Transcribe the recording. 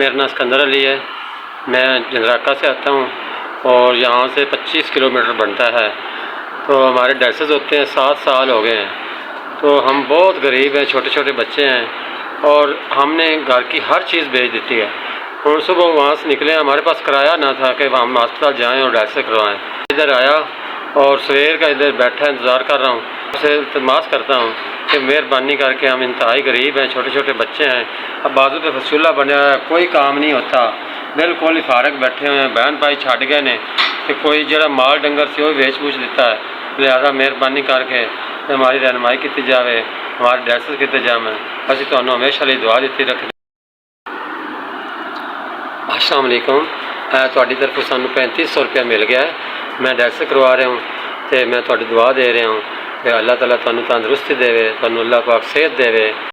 میرا نام اسکندر علی ہے، میں جنراکا سے آتا ہوں اور یہاں سے 25 کلومیٹر بنتا ہے۔ تو ہمارے ڈائلسس ہوتے ہیں 7 سال ہو گئے ہیں، تو ہم بہت غریب ہیں، چھوٹے چھوٹے بچے ہیں اور ہم نے گھر کی ہر چیز بیچ دیتی ہے۔ اور صبح وہاں سے نکلے، ہمارے پاس کرایہ نہ تھا کہ ہم ہسپتال جائیں اور ڈائلسس کروائیں۔ ادھر آیا اور سویر کا ادھر بیٹھا انتظار کر رہا ہوں، اسے التماس کرتا ہوں کہ مہربانی کر کے، ہم انتہائی غریب ہیں، چھوٹے چھوٹے بچے ہیں، اب بازو پہ چولہا بنا ہے، کوئی کام نہیں ہوتا، بالکل ہی فارغ بیٹھے ہوئے ہیں، بہن بھائی چھڈ گئے نے کہ کوئی جڑا مال ڈنگر سے وہ ویچ پوچھ دیتا ہے، لہٰذا مہربانی کر کے ہماری رہنمائی کی جائے، ہمارے ڈائلسس کیتے جائیں۔ اسی تمہیں ہمیشہ لیے دعا دیتی رکھ۔ السلام علیکم، تھوڑی طرف سانوں 3500 روپیہ مل گیا ہے، میں ڈائلسس کروا رہا ہوں تو میں تھوڑی دعا دے رہا ہوں کہ اللہ تعالیٰ تمہیں تندرستی دے، تمہیں اللہ پاک صحت دے۔